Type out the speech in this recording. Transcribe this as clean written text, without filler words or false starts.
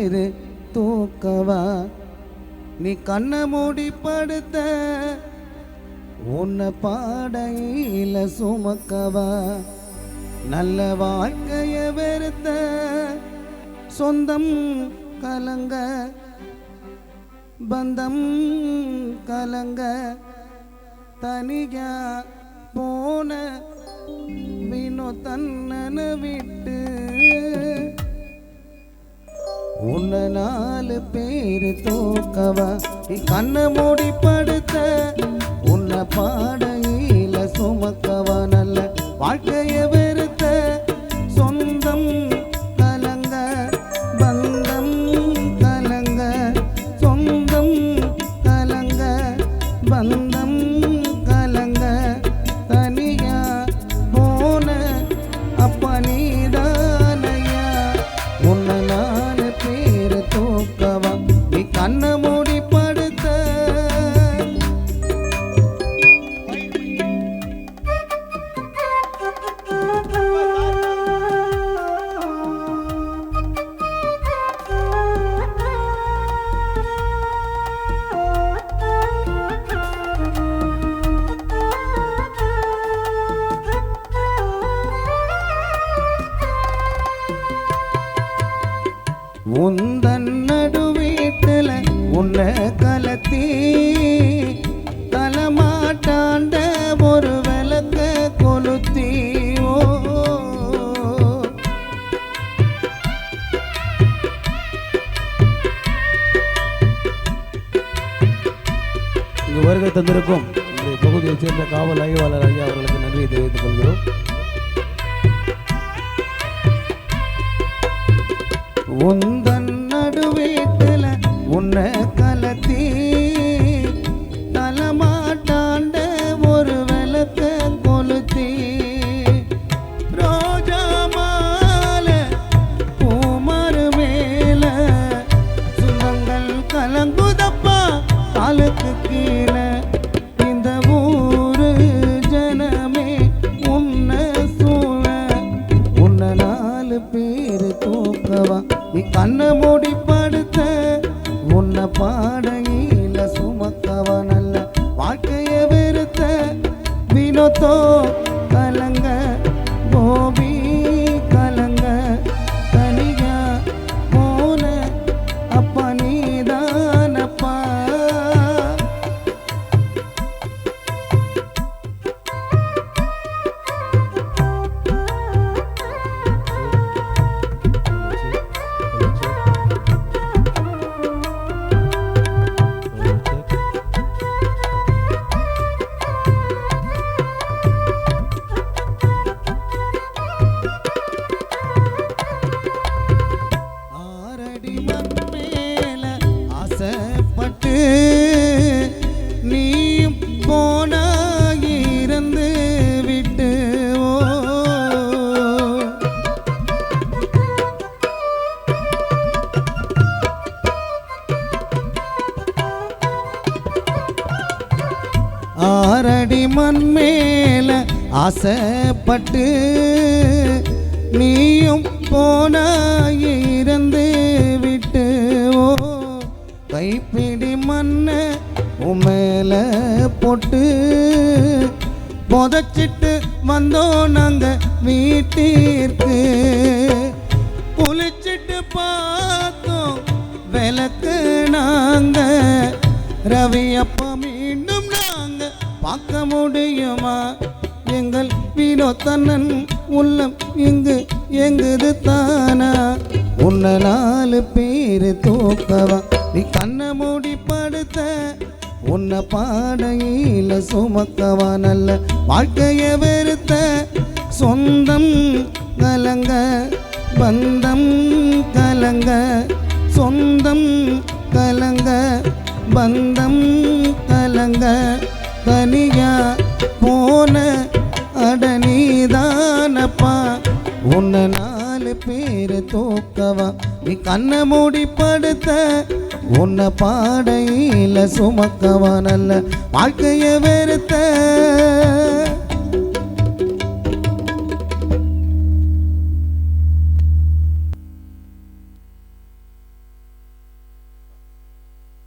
பேரு தூக்கவா நீ கண்ண மூடி படுத்த உன்னை பாடையில சுமக்கவா நல்ல வாழ்க்கைய வெறுத்த சொந்தம் கலங்க பந்தம் கலங்க தனியா போன வினோ தன்னன விட்டு உன்னை 4 பேரு தூக்கவா நீ கண்ண மூடி படுத்த உன்னை பாடையில சுமக்கவா நல்ல வாழ்க்கைய வெறுத்த சொந்தம் கலங்க பந்தம் கலங்க சொந்தம் கலங்க பந்தம் கலங்க தனியா போன அப்ப நீதானையா உன்னை 4 பேரு தூக்கவா நீ கண்ண மூடி படுத்த உந்தன் நடுவீட்டுல உன்னை கலத்தி தலமாட்டாண்ட ஒரு விளக்க கொளுத்தி இங்கு வருகை தந்திருக்கும் இந்த தொகுதியைச் சேர்ந்த காவல் ஆய்வாளர் ஐயா அவர்களுக்கு நன்றியை தெரிவித்துக் கொள்கிறோம். உந்தன் நடுவீட்டுல உன்னை கலத்தி தலமாட்டாண்ட ஒரு விளக்க கொளுத்தி ரோஜா மாலை பூமரு மேல சுந்தங்கள் கலங்குதப்பா காலுக்கு கீழே இந்த ஊரு ஜனமே உன்னை சூழ உன்னை 4 பேரு தூக்கவா நீ கண்ண மூடி படுத்த உன்னை பாடையில சுமக்கவா நல்ல வாழ்க்கைய வெறுத்த வினோத்தோ கலங்க கோபி கலங்க தனியா போன அப்பா நீதானப்பா ஆசைப்பட்டு நீயும் போனாயிருந்து விட்டு ஆறடி மண் மேல ஆசைப்பட்டு நீயும் போனாயிருந்து விட்டு கைப்பிடி மண்ண உமேல போட்டு புதைச்சிட்டு வந்தோம் நாங்க வீட்டிற்கு குளிச்சிட்டு பார்த்தோம் விளக்கு நாங்க ரவியப்ப மீண்டும் நாங்க பார்க்க முடியுமா எங்கள் வினோத்தண்ணன் உள்ளம் இங்கு எங்குது தானா உன்னை 4 பேரு தூக்கவா நீ கண்ண மூடி படுத்த உன்னை பாடையில சுமக்கவா நல்ல வாழ்க்கைய வெறுத்த சொந்தம் கலங்க பந்தம் கலங்க சொந்தம் கலங்க பந்தம் கலங்க தனியா போன அடனீதானப்பா உன்னை 4 பேரு தூக்கவா நீ கண்ண மூடி படுத்த உன்னை பாடையில சுமக்கவா நல்ல வாழ்க்கைய வெறுத்த